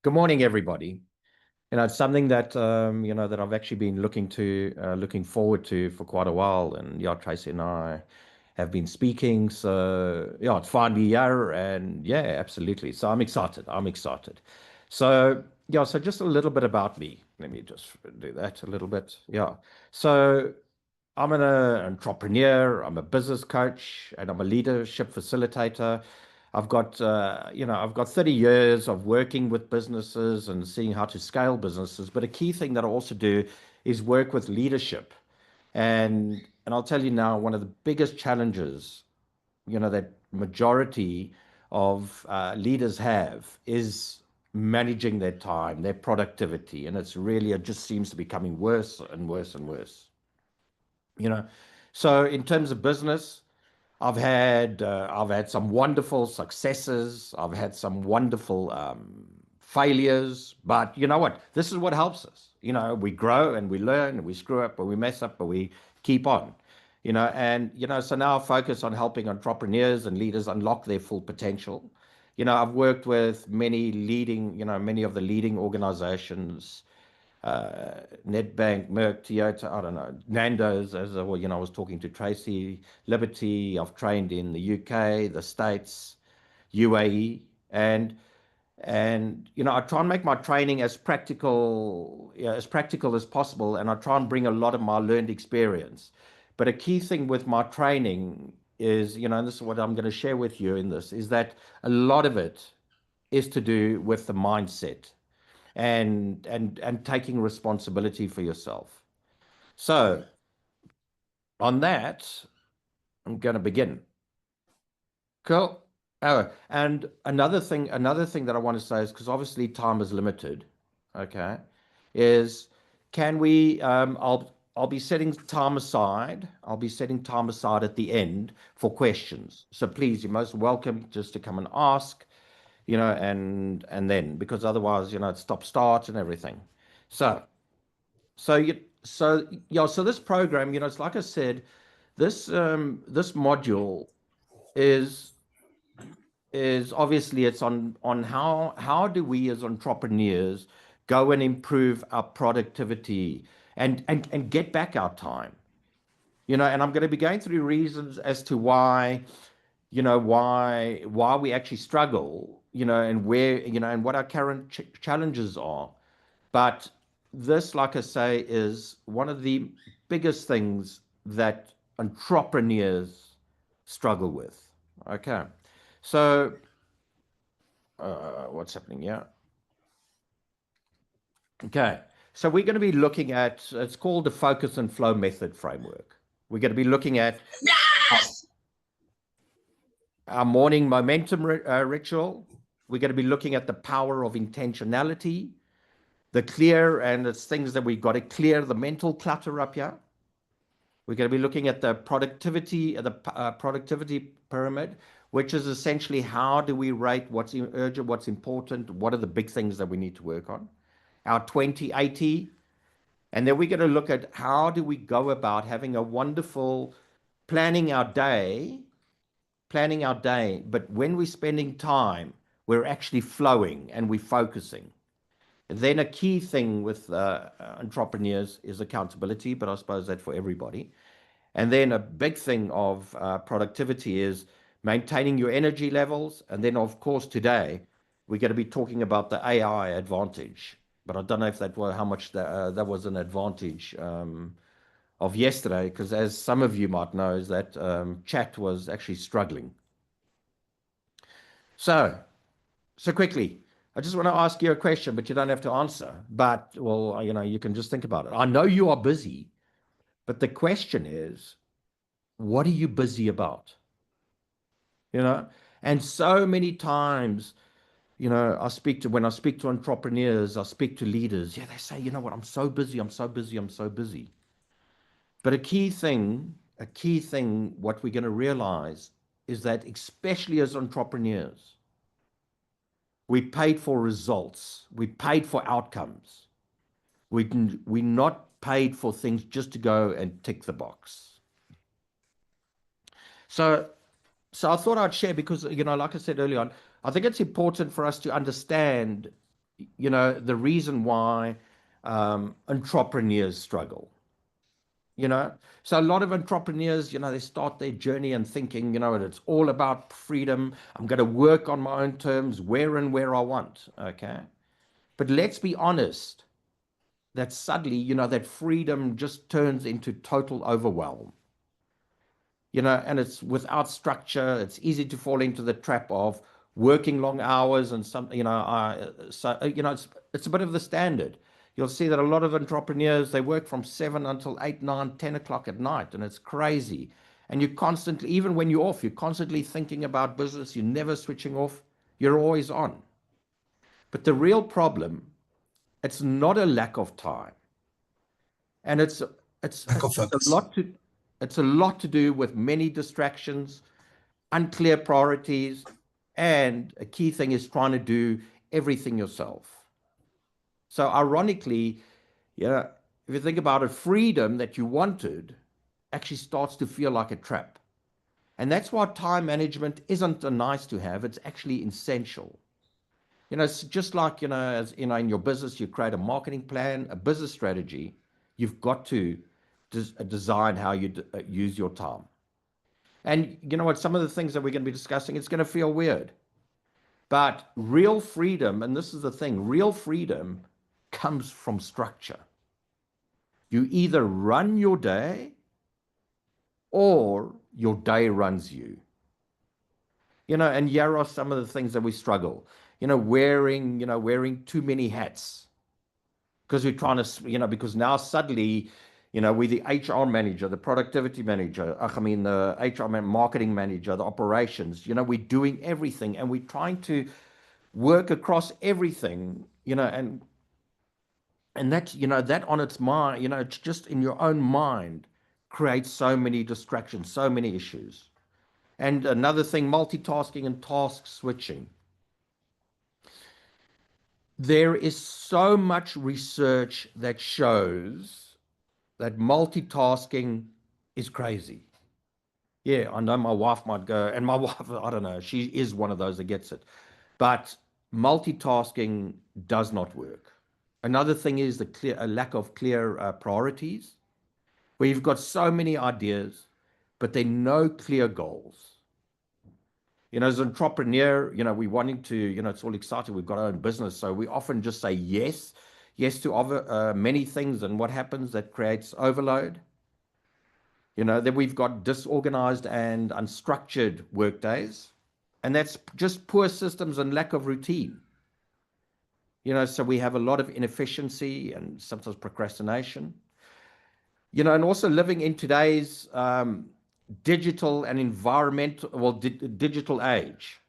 Good morning, everybody. It's something that that I've actually been looking forward to for quite a while. And yeah, Tracy and I have been speaking. So yeah, it's finally here, and yeah, absolutely. So I'm excited. I'm excited. So yeah, so just a little bit about me. Let me just do that a little bit. Yeah. So I'm an entrepreneur, I'm a business coach, and I'm a leadership facilitator. I've got 30 years of working with businesses and seeing how to scale businesses. But a key thing that I also do is work with leadership. And I'll tell you now, one of the biggest challenges, that majority of leaders have is managing their time, their productivity. And it just seems to be becoming worse and worse and worse you know so in terms of business, I've had some wonderful successes. I've had some wonderful failures, but you know what, this is what helps us. We grow and we learn and we screw up but we mess up but we keep on. So now I focus on helping entrepreneurs and leaders unlock their full potential. I've worked with many of the leading organizations, Nedbank, Merck, Toyota, I don't know, Nando's, I was talking to Tracy, Liberty. I've trained in the UK, the States, UAE, and I try and make my training as practical, yeah, as practical as possible, and I try and bring a lot of my learned experience. But a key thing with my training is, and this is what I'm going to share with you in this, is that a lot of it is to do with the mindset and taking responsibility for yourself. So on that, I'm going to begin. Cool. Oh, and another thing that I want to say is, because obviously time is limited, okay, is can we I'll be setting time aside. I'll be setting time aside at the end for questions. So please, you're most welcome just to come and ask, and then, because otherwise, it stop start and everything. So so this program, it's like I said, this module is obviously, it's on how do we as entrepreneurs go and improve our productivity and get back our time. And I'm going to be going through reasons as to why we actually struggle, and where, and what our current challenges are. But this, like I say, is one of the biggest things that entrepreneurs struggle with. Okay. So, what's happening here? Okay. So, we're going to be looking at, it's called the focus and flow method framework. We're going to be looking at our morning momentum ritual. We're going to be looking at the power of intentionality, and it's things that we've got to clear the mental clutter up here. We're going to be looking at the productivity pyramid, which is essentially how do we rate what's urgent, what's important, what are the big things that we need to work on. Our 2080, and then we're going to look at how do we go about having a wonderful planning our day, but when we're spending time, we're actually flowing and we're focusing. Then a key thing with entrepreneurs is accountability, but I suppose that for everybody. And then a big thing of productivity is maintaining your energy levels. And then, of course, today we're going to be talking about the AI advantage. But I don't know if how much that was an advantage of yesterday, because as some of you might know, is that chat was actually struggling. So quickly, I just want to ask you a question, but you don't have to answer. But, well, you can just think about it. I know you are busy, but the question is, what are you busy about? And so many times, when I speak to entrepreneurs, I speak to leaders. Yeah, they say, you know what, I'm so busy, I'm so busy, I'm so busy. But a key thing, what we're going to realize is that, especially as entrepreneurs, we paid for results, we paid for outcomes. We're not paid for things just to go and tick the box. So I thought I'd share, because, like I said earlier on, I think it's important for us to understand the reason why entrepreneurs struggle. you know so a lot of entrepreneurs, they start their journey and thinking, it's all about freedom. I'm going to work on my own terms, where I want. Okay, but let's be honest, that suddenly, that freedom just turns into total overwhelm. And it's without structure. It's easy to fall into the trap of working long hours and some, it's a bit of the standard. You'll see that a lot of entrepreneurs, they work from 7 until 8, 9, 10 o'clock at night, and it's crazy. And you constantly, even when you're off, you're constantly thinking about business. You're never switching off. You're always on. But the real problem, it's not a lack of time, and it's Lack of a focus. lot to it's a lot to do with many distractions, unclear priorities, and a key thing is trying to do everything yourself. So ironically, yeah, if you think about it, freedom that you wanted actually starts to feel like a trap. And that's why time management isn't a nice to have, it's actually essential. It's just like, as in your business, you create a marketing plan, a business strategy, you've got to design how you use your time. And you know what? Some of the things that we're going to be discussing, it's going to feel weird. But real freedom, and this is the thing, real freedom comes from structure. You either run your day or your day runs you. And here are some of the things that we struggle. Wearing too many hats because we're trying to, because now suddenly, we're the HR manager, the productivity manager, the HR marketing manager, the operations, we're doing everything and we're trying to work across everything, and that, that on its mind, it's just in your own mind creates so many distractions, so many issues. And another thing, multitasking and task switching. There is so much research that shows that multitasking is crazy. Yeah, I know my wife might go, and my wife, I don't know, she is one of those that gets it. But multitasking does not work. Another thing is a lack of clear priorities, where you've got so many ideas, but there are no clear goals. As an entrepreneur, we wanting to, it's all exciting. We've got our own business. So we often just say yes to many things. And what happens? That creates overload. Then we've got disorganized and unstructured work days. And that's just poor systems and lack of routine. So we have a lot of inefficiency and sometimes procrastination. And also living in today's digital and environmental, well, digital age,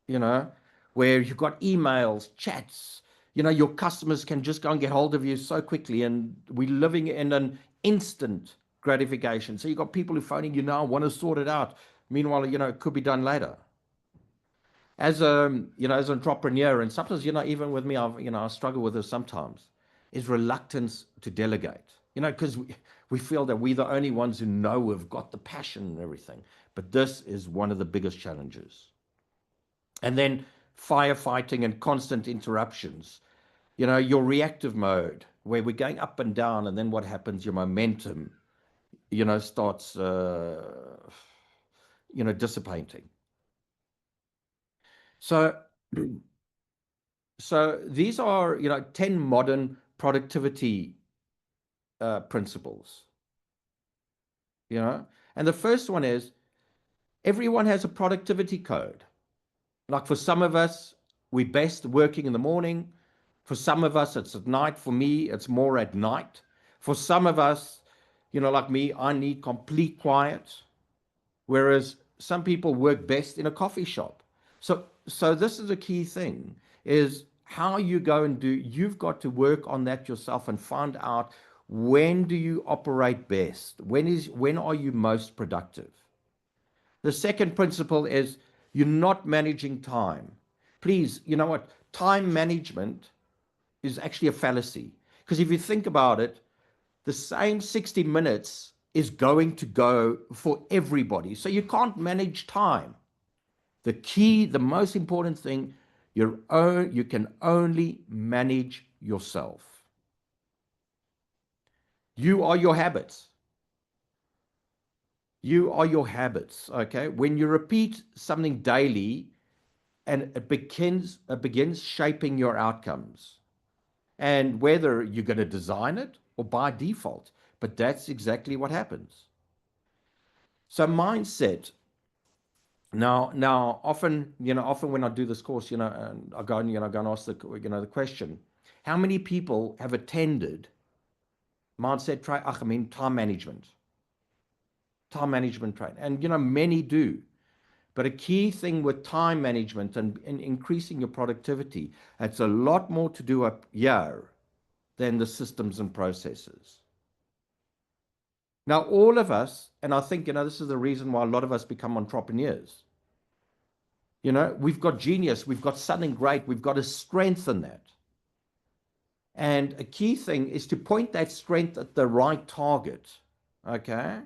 you know, where you've got emails, chats, your customers can just go and get hold of you so quickly. And we're living in an instant gratification. So you've got people who are phoning you now, want to sort it out. Meanwhile, it could be done later. As an entrepreneur, and sometimes, even with me, I struggle with this sometimes, is reluctance to delegate, because we feel that we're the only ones who know we've got the passion and everything. But this is one of the biggest challenges. And then firefighting and constant interruptions, your reactive mode, where we're going up and down, and then what happens? Your momentum, starts, dissipating. So, so these are, 10 modern productivity principles, and the first one is everyone has a productivity code. Like for some of us, we're best working in the morning. For some of us, it's at night. For me, it's more at night. For some of us, like me, I need complete quiet. Whereas some people work best in a coffee shop. So this is a key thing, is how you go and do, you've got to work on that yourself and find out, when do you operate best? When are you most productive? The second principle is you're not managing time. Please, you know what? Time management is actually a fallacy. Because if you think about it, the same 60 minutes is going to go for everybody. So you can't manage time. The key, the most important thing, You can only manage yourself. You are your habits. You are your habits, okay? When you repeat something daily and it begins shaping your outcomes, and whether you're going to design it or by default, but that's exactly what happens. So mindset. Now, often when I do this course, and I go and go and ask the question, how many people have attended mindset train? I mean, time management train, and many do. But a key thing with time management and increasing your productivity, it's a lot more to do up here than the systems and processes. Now, all of us, and I think, this is the reason why a lot of us become entrepreneurs. We've got genius, we've got something great, we've got to strengthen that. And a key thing is to point that strength at the right target, okay?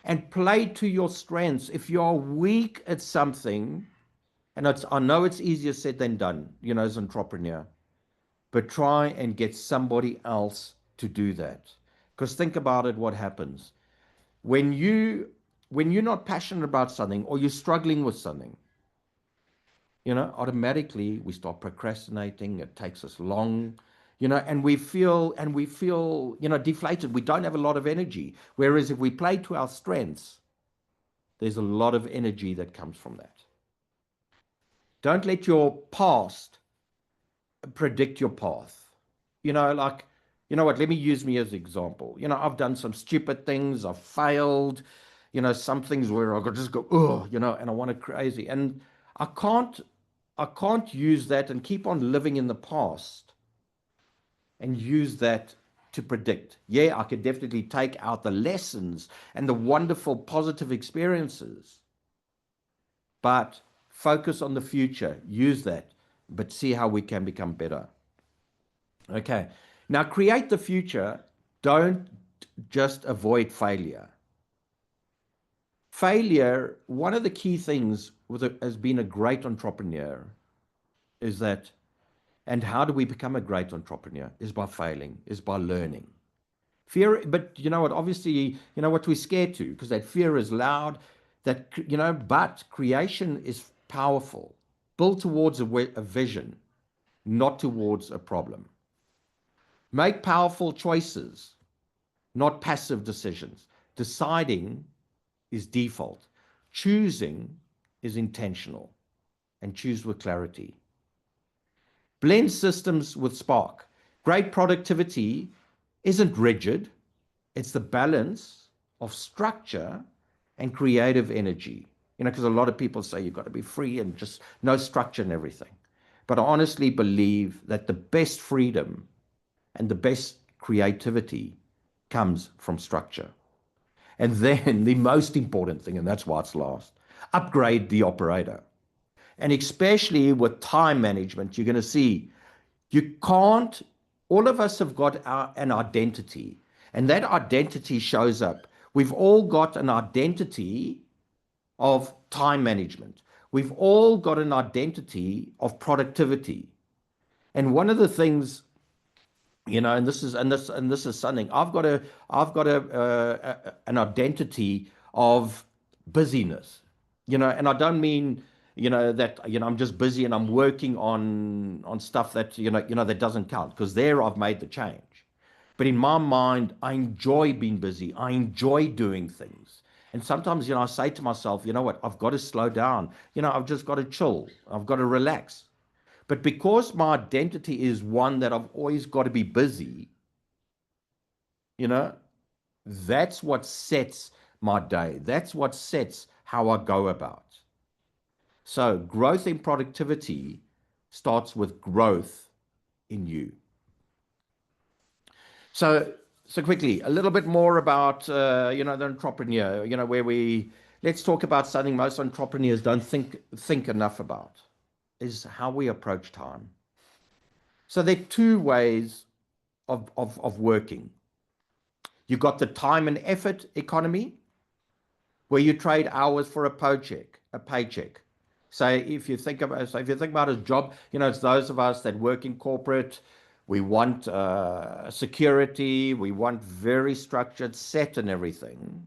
And play to your strengths. If you're weak at something, and I know it's easier said than done, as an entrepreneur, but try and get somebody else to do that. Because think about it, what happens when you're not passionate about something or you're struggling with something, automatically we start procrastinating. It takes us long, and we feel deflated. We don't have a lot of energy. Whereas if we play to our strengths, there's a lot of energy that comes from that. Don't let your past predict your path. Like, what? Let me use me as an example. I've done some stupid things. I've failed. Some things where I could just go, oh, and I want to crazy. And I can't use that and keep on living in the past and use that to predict. Yeah, I could definitely take out the lessons and the wonderful positive experiences, but focus on the future. Use that, but see how we can become better. Okay. Now, create the future. Don't just avoid failure. Failure, one of the key things as being a great entrepreneur is that, and how do we become a great entrepreneur? Is by failing, is by learning. Fear, but you know what? Obviously, what we're scared to, because that fear is loud, but creation is powerful, built towards a vision, not towards a problem. Make powerful choices, not passive decisions. Deciding is default. Choosing is intentional, and choose with clarity. Blend systems with spark. Great productivity isn't rigid. It's the balance of structure and creative energy. Because a lot of people say you've got to be free and just no structure and everything. But I honestly believe that the best freedom and the best creativity comes from structure. And then the most important thing, and that's why it's last, upgrade the operator. And especially with time management, you're going to see you can't, all of us have got an identity, and that identity shows up. We've all got an identity of time management. We've all got an identity of productivity. And one of the things, and this is something I've got an identity of busyness, and I don't mean that I'm just busy and I'm working on stuff that that doesn't count, because there I've made the change. But in my mind, I enjoy being busy. I enjoy doing things. And sometimes, I say to myself, you know what, I've got to slow down. I've just got to chill. I've got to relax. But because my identity is one that I've always got to be busy, you know, that's what sets my day. That's what sets how I go about. So growth in productivity starts with growth in you. So quickly, a little bit more about, the entrepreneur, let's talk about something most entrepreneurs don't think enough about, is how we approach time. So there are two ways of working. You've got the time and effort economy, where you trade hours for a paycheck. Say if you think about a job, it's those of us that work in corporate. We want security. We want very structured, set and everything.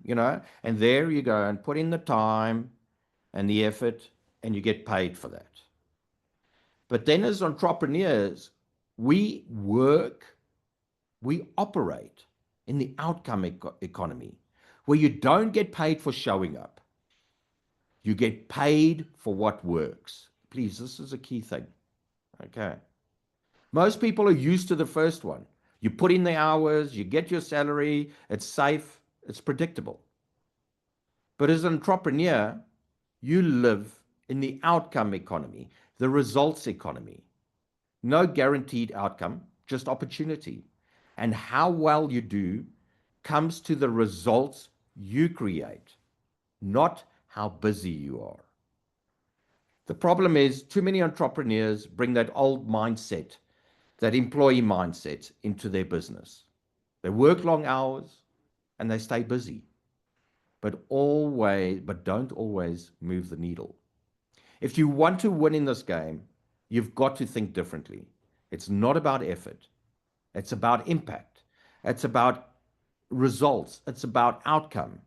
And there you go and put in the time and the effort, and you get paid for that. But then, as entrepreneurs, we work, we operate in the outcome economy, where you don't get paid for showing up. You get paid for what works. Please, this is a key thing. Okay. Most people are used to the first one. You put in the hours, you get your salary, it's safe, it's predictable. But as an entrepreneur, you live in the outcome economy, the results economy. No guaranteed outcome, just opportunity. And how well you do comes to the results you create, not how busy you are. The problem is too many entrepreneurs bring that old mindset, that employee mindset, into their business. They work long hours and they stay busy, but don't always move the needle. If you want to win in this game, you've got to think differently. It's not about effort. It's about impact. It's about results. It's about outcome.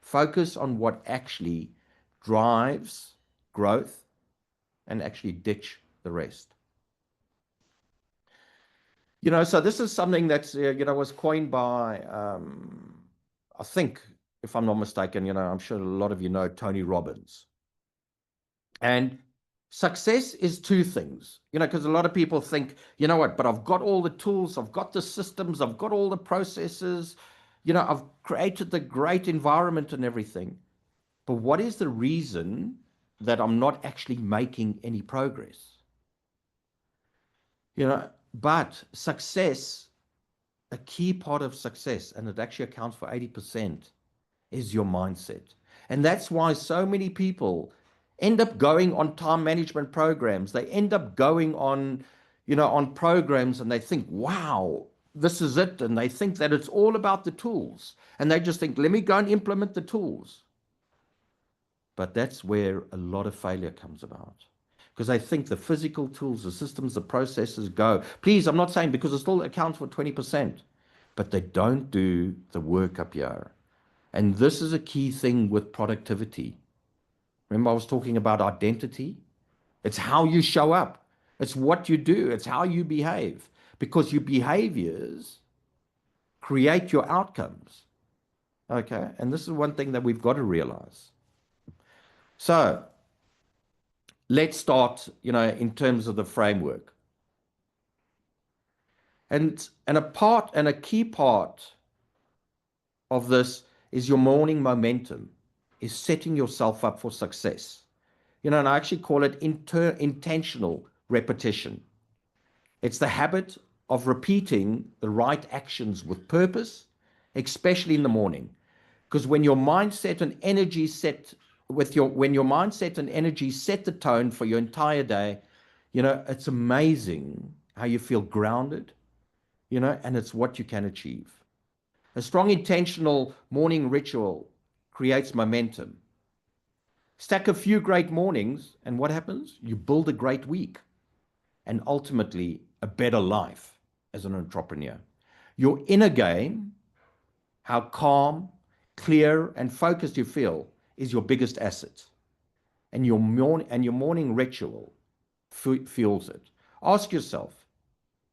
Focus on what actually drives growth and actually ditch the rest. So this is something that's, was coined by, I think, if I'm not mistaken, I'm sure a lot of you know Tony Robbins. And success is two things, because a lot of people think, but I've got all the tools, I've got the systems, I've got all the processes, I've created the great environment and everything. But what is the reason that I'm not actually making any progress? But success, a key part of success, and it actually accounts for 80%, is your mindset. And that's why so many people end up going on time management programs. They end up going on, on programs, and they think, wow, this is it. And they think that it's all about the tools. And they just think, let me go and implement the tools. But that's where a lot of failure comes about. Because they think the physical tools, the systems, the processes go. Please, I'm not saying, because it still accounts for 20%. But they don't do the work up here. And this is a key thing with productivity. Remember, I was talking about identity? It's how you show up. It's what you do. It's how you behave. Because your behaviors create your outcomes. Okay? And this is one thing that we've got to realize. So, let's start, in terms of the framework. And a key part of this is your morning momentum, is setting yourself up for success. And I actually call it intentional repetition. It's the habit of repeating the right actions with purpose, especially in the morning. Because when your mindset and energy set the tone for your entire day, it's amazing how you feel grounded, and it's what you can achieve. A strong intentional morning ritual creates momentum. Stack a few great mornings, and what happens? You build a great week, and ultimately a better life as an entrepreneur. Your inner game, how calm, clear, and focused you feel, is your biggest asset. And your morning ritual fuels it. Ask yourself,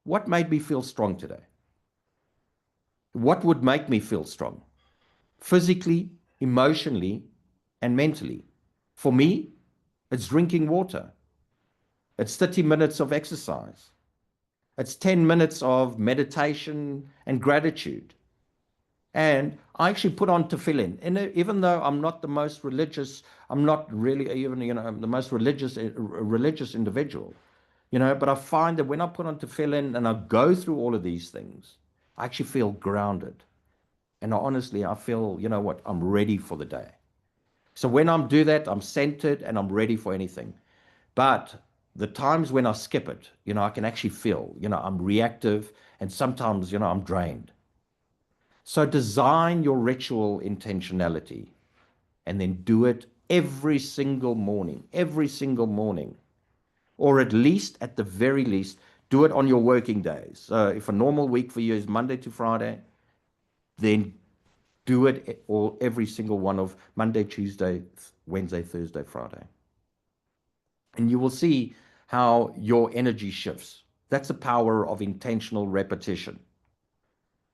what made me feel strong today? What would make me feel strong? Physically, emotionally, and mentally. For me, it's drinking water. It's 30 minutes of exercise. It's 10 minutes of meditation and gratitude. And I actually put on tefillin. And even though I'm not the most religious, I'm not really even, the most religious individual, but I find that when I put on tefillin and I go through all of these things, I actually feel grounded. And honestly, I feel, I'm ready for the day. So when I do that, I'm centered and I'm ready for anything. But the times when I skip it, I can actually feel, I'm reactive, and sometimes, I'm drained. So design your ritual intentionality and then do it every single morning, or at the very least, do it on your working days. So if a normal week for you is Monday to Friday, then do it or every single one of Monday, Tuesday, Wednesday, Thursday, Friday. And you will see how your energy shifts. That's the power of intentional repetition.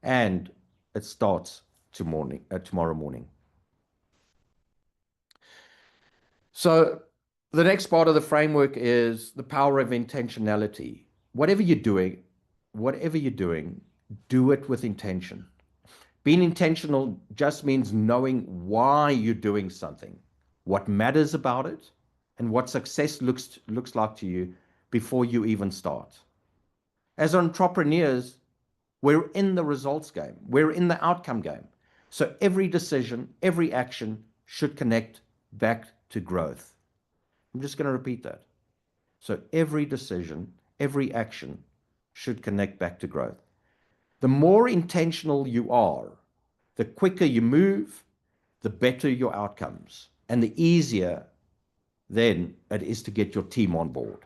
And it starts tomorrow morning. So the next part of the framework is the power of intentionality. Whatever you're doing, do it with intention. Being intentional just means knowing why you're doing something, what matters about it, and what success looks like to you before you even start. As entrepreneurs, we're in the results game. We're in the outcome game. So every decision, every action should connect back to growth. I'm just going to repeat that. So every decision, every action should connect back to growth. The more intentional you are, the quicker you move, the better your outcomes, and the easier then it is to get your team on board.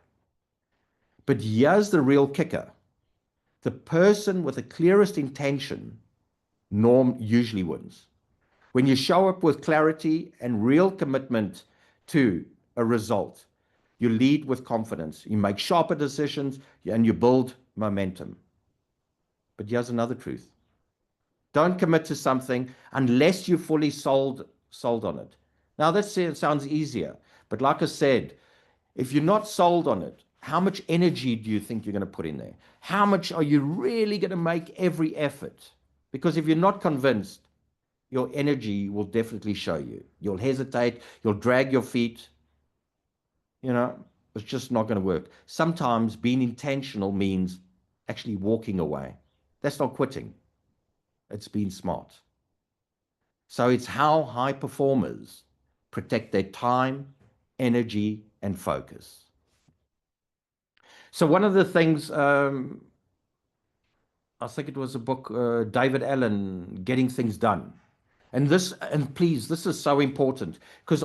But here's the real kicker. The person with the clearest intention norm usually wins. When you show up with clarity and real commitment to a result, you lead with confidence, you make sharper decisions, and you build momentum. But here's another truth. Don't commit to something unless you're fully sold on it. Now, that sounds easier, but like I said, if you're not sold on it, how much energy do you think you're going to put in there? How much are you really going to make every effort? Because if you're not convinced, your energy will definitely show you. You'll hesitate, you'll drag your feet. It's just not going to work. Sometimes being intentional means actually walking away. That's not quitting. It's being smart. So it's how high performers protect their time, energy, and focus. So one of the things, I think it was a book, David Allen, Getting Things Done. And please, this is so important because,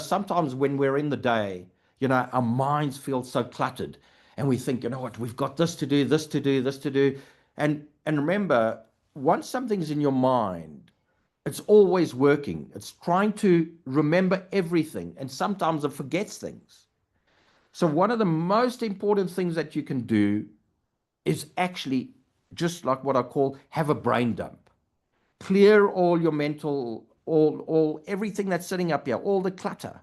sometimes when we're in the day, our minds feel so cluttered and we think, you know what, we've got this to do, this to do, this to do. And remember, once something's in your mind, it's always working. It's trying to remember everything. And sometimes it forgets things. So one of the most important things that you can do is actually just like what I call have a brain dump. Clear all your mental, all everything that's sitting up here, all the clutter.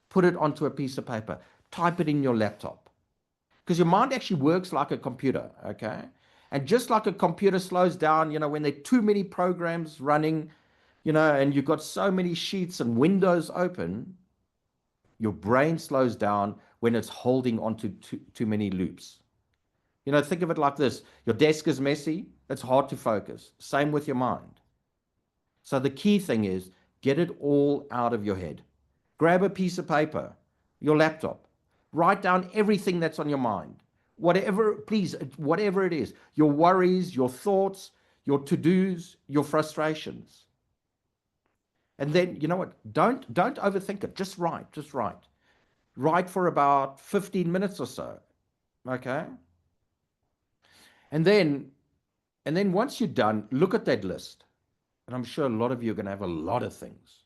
Put it onto a piece of paper. Type it in your laptop. Because your mind actually works like a computer, okay? And just like a computer slows down, when there are too many programs running, and you've got so many sheets and windows open, your brain slows down when it's holding onto too many loops. Think of it like this. Your desk is messy. It's hard to focus. Same with your mind. So the key thing is get it all out of your head. Grab a piece of paper, your laptop. Write down everything that's on your mind. Whatever it is, your worries, your thoughts, your to-dos, your frustrations. And then, you know what? Don't overthink it. Just write. Write for about 15 minutes or so. Okay? And then once you're done, look at that list. And I'm sure a lot of you are going to have a lot of things.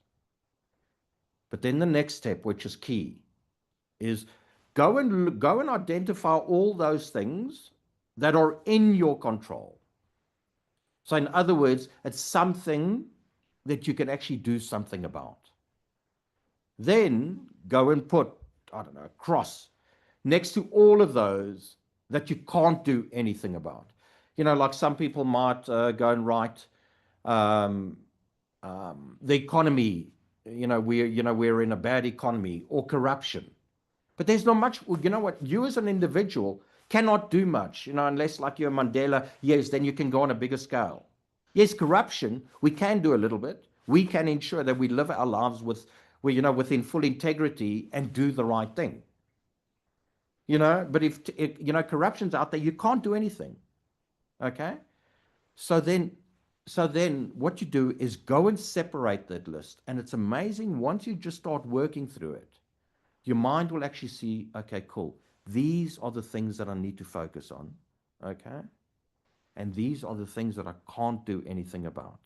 But then the next step, which is key, is go and identify all those things that are in your control. So in other words, it's something that you can actually do something about. Then go and put, I don't know, a cross next to all of those that you can't do anything about. Like some people might go and write the economy, we're in a bad economy, or corruption. But there's not much, what, you as an individual cannot do much, unless like you're Mandela, yes, then you can go on a bigger scale. Yes, corruption, we can do a little bit. We can ensure that we live our lives within full integrity and do the right thing. But if corruption's out there, you can't do anything. Okay? So then So then what you do is go and separate that list. And it's amazing once you just start working through it, your mind will actually see, okay, cool. These are the things that I need to focus on. Okay. And these are the things that I can't do anything about.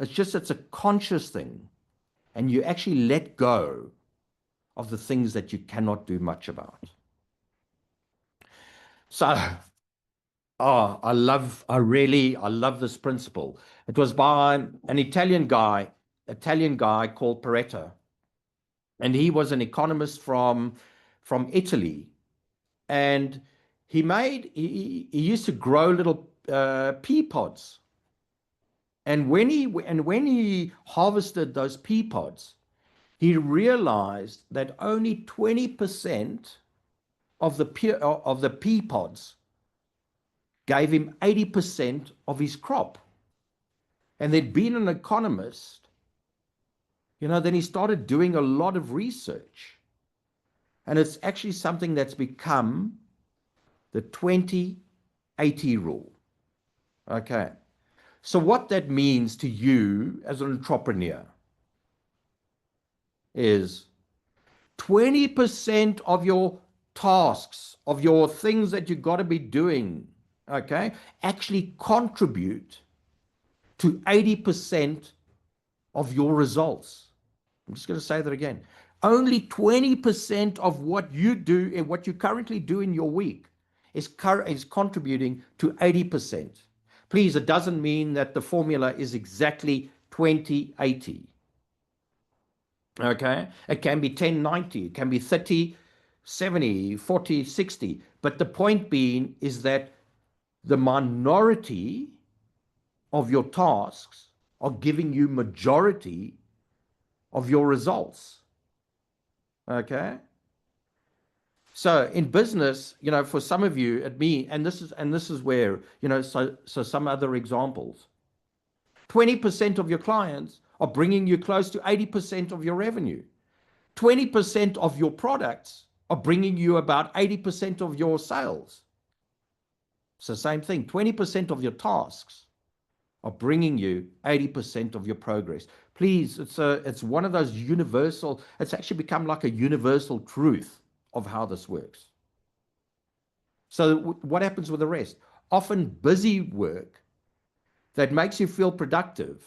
It's a conscious thing. And you actually let go of the things that you cannot do much about. So, I love this principle. It was by an Italian guy called Pareto. And he was an economist from Italy. And he used to grow little pea pods. And when he harvested those pea pods, he realized that only 20% of the pea pods gave him 80% of his crop. And there'd been an economist, then he started doing a lot of research. And it's actually something that's become the 20-80 rule. Okay. So what that means to you as an entrepreneur is 20% of your tasks, of your things that you got to be doing, okay, actually contribute to 80% of your results. I'm just going to say that again. Only 20% of what you do and what you currently do in your week is contributing to 80%. Please, it doesn't mean that the formula is exactly 20-80. Okay? It can be 10-90, it can be 30-70, 40-60. But the point being is that the minority of your tasks are giving you majority of your results. Okay? So in business, for some of you, and this is where, so some other examples. 20% of your clients are bringing you close to 80% of your revenue. 20% of your products are bringing you about 80% of your sales. So same thing, 20% of your tasks are bringing you 80% of your progress. Please, it's one of those universal, it's actually become like a universal truth of how this works. So what happens with the rest? Often busy work that makes you feel productive,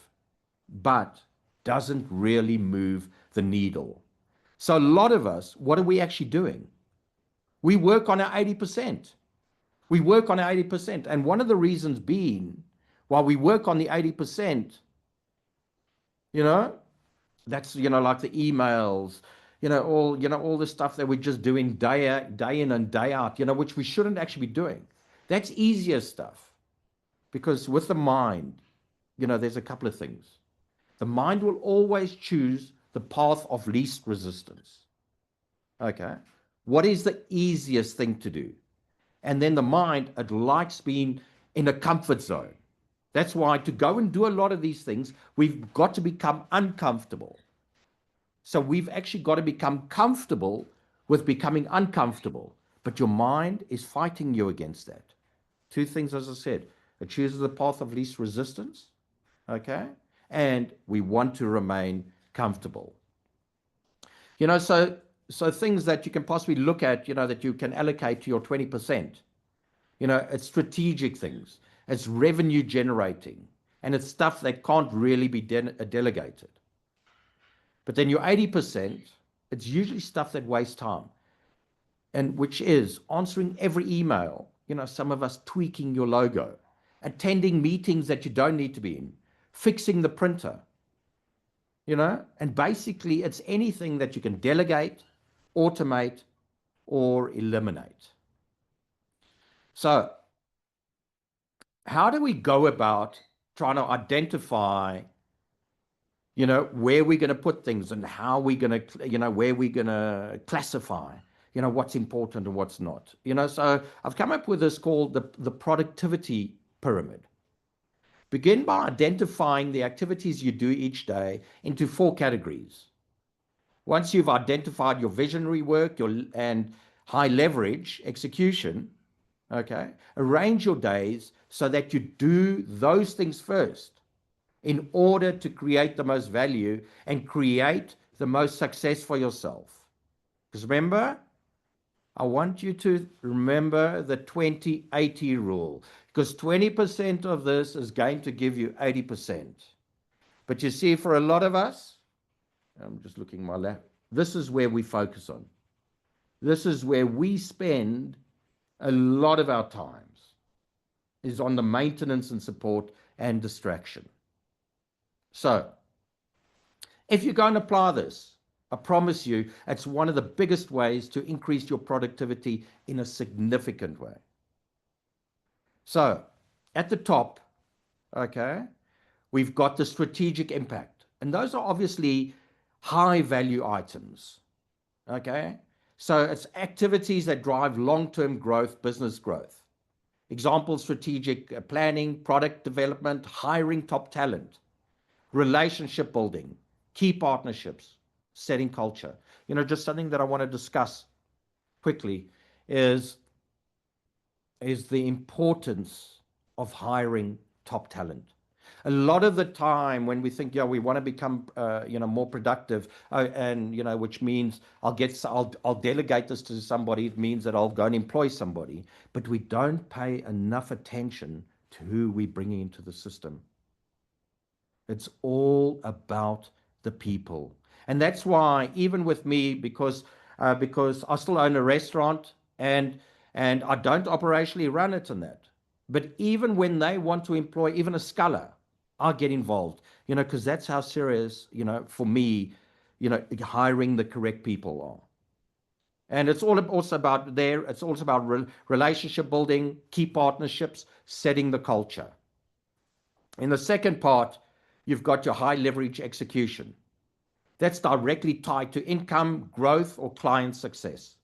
but doesn't really move the needle. So a lot of us, what are we actually doing? We work on our 80%. We work on our 80%. And one of the reasons being, while we work on the 80%, that's, like the emails, all the stuff that we're just doing day in and day out, which we shouldn't actually be doing. That's easier stuff. Because with the mind, there's a couple of things. The mind will always choose the path of least resistance. Okay. What is the easiest thing to do? And then the mind, it likes being in a comfort zone. That's why to go and do a lot of these things, we've got to become uncomfortable. So we've actually got to become comfortable with becoming uncomfortable. But your mind is fighting you against that. Two things, as I said. It chooses the path of least resistance. Okay. And we want to remain comfortable. So things that you can possibly look at, that you can allocate to your 20%. It's strategic things. It's revenue generating. And it's stuff that can't really be delegated. But then your 80%, it's usually stuff that wastes time. And which is answering every email. Some of us tweaking your logo, attending meetings that you don't need to be in, fixing the printer, and basically it's anything that you can delegate, automate, or eliminate. So how do we go about trying to identify, where we're going to put things and how we're going to, where we're going to classify, what's important and what's not. So I've come up with this called the productivity pyramid. Begin by identifying the activities you do each day into 4 categories. Once you've identified your visionary work and high leverage execution, okay, arrange your days so that you do those things first. in order to create the most value and create the most success for yourself. Because remember, I want you to remember the 20-80 rule, because 20% of this is going to give you 80%. But you see, for a lot of us, I'm just looking my lap, this is where we focus on. This is where we spend a lot of our times, is on the maintenance and support and distraction. So, if you go and apply this, I promise you, it's one of the biggest ways to increase your productivity in a significant way. So, at the top, okay, we've got the strategic impact. And those are obviously high value items, okay? So, it's activities that drive long-term growth, business growth. Example, strategic planning, product development, hiring top talent, relationship building, key partnerships, setting culture. Just something that I want to discuss quickly is the importance of hiring top talent. A lot of the time when we think, we want to become, more productive, and which means I'll delegate this to somebody. It means that I'll go and employ somebody, but we don't pay enough attention to who we're bringing into the system. It's all about the people. And that's why, even with me, because I still own a restaurant, and I don't operationally run it in that. But even when they want to employ even a sculler, I get involved, because that's how serious, for me, hiring the correct people are. And it's also about it's also about relationship building, key partnerships, setting the culture. In the second part, you've got your high leverage execution. That's directly tied to income, growth, or client success.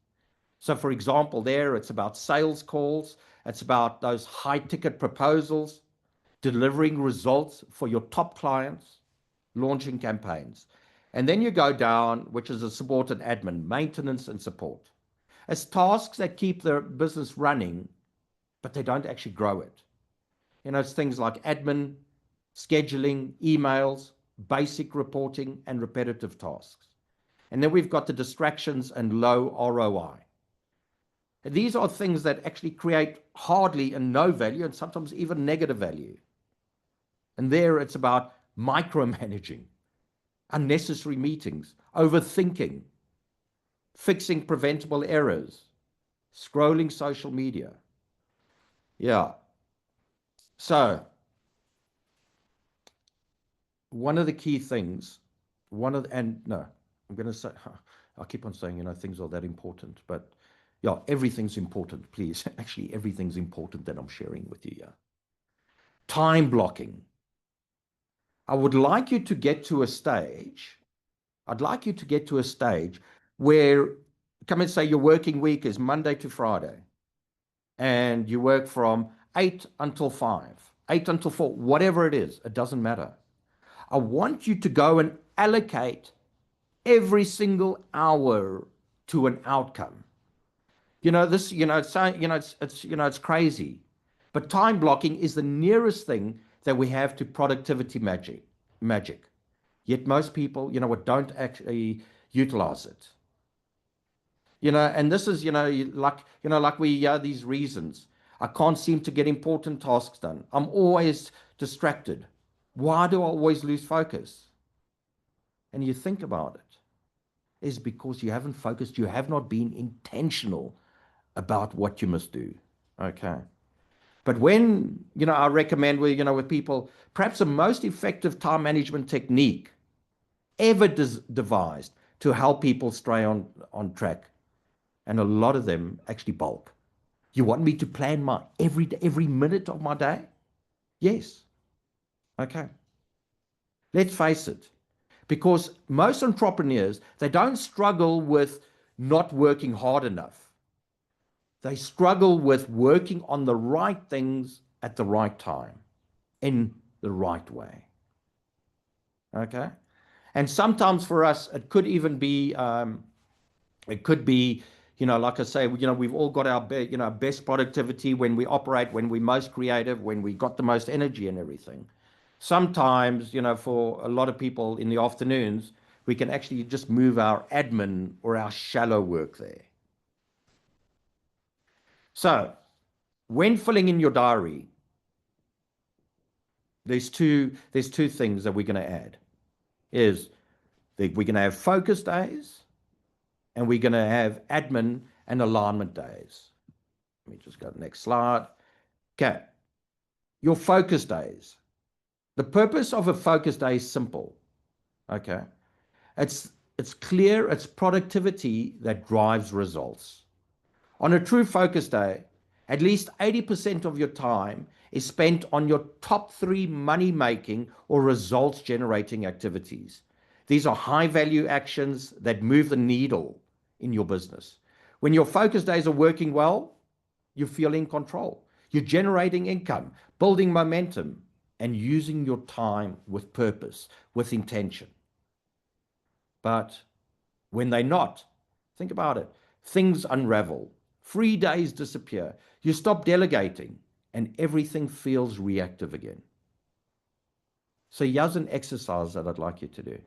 So, for example, it's about sales calls. It's about those high ticket proposals, delivering results for your top clients, launching campaigns. And then you go down, which is a support and admin, maintenance and support. It's tasks that keep the business running, but they don't actually grow it. It's things like admin, scheduling, emails, basic reporting, and repetitive tasks. And then we've got the distractions and low ROI. And these are things that actually create hardly and no value, and sometimes even negative value. And it's about micromanaging, unnecessary meetings, overthinking, fixing preventable errors, scrolling social media. Yeah. So, one of the key things, I'm going to say, I keep on saying, things are that important, but everything's important, please. Actually, everything's important that I'm sharing with you here. Time blocking. I would like you to get to a stage, where, come and say your working week is Monday to Friday, and you work from 8 until 5, 8 until 4, whatever it is, it doesn't matter. I want you to go and allocate every single hour to an outcome. It's crazy, but time blocking is the nearest thing that we have to productivity magic. Yet most people, don't actually utilize it. And this is, like we hear these reasons. I can't seem to get important tasks done. I'm always distracted. Why do I always lose focus? And you think about it, is because you haven't focused, you have not been intentional about what you must do. Okay. But when, I recommend with people, perhaps the most effective time management technique ever devised to help people stay on track. And a lot of them actually bulk. You want me to plan my every minute of my day? Yes. Okay. Let's face it. Because most entrepreneurs, they don't struggle with not working hard enough. They struggle with working on the right things at the right time, in the right way. Okay? And sometimes for us, it could even be, like I say, we've all got our best productivity when we operate, when we're most creative, when we got the most energy and everything. Sometimes, for a lot of people in the afternoons, we can actually just move our admin or our shallow work there. So when filling in your diary, there's two things that we're going to add. Is that we're going to have focus days and we're going to have admin and alignment days. Let me just go to the next slide. Okay. Your focus days. The purpose of a focus day is simple. Okay. It's clear, it's productivity that drives results. On a true focus day, at least 80% of your time is spent on your top 3 money-making or results-generating activities. These are high-value actions that move the needle in your business. When your focus days are working well, you feel in control. You're generating income, building momentum, and using your time with purpose, with intention. But when they're not, think about it, things unravel. Free days disappear. You stop delegating and everything feels reactive again. So here's an exercise that I'd like you to do.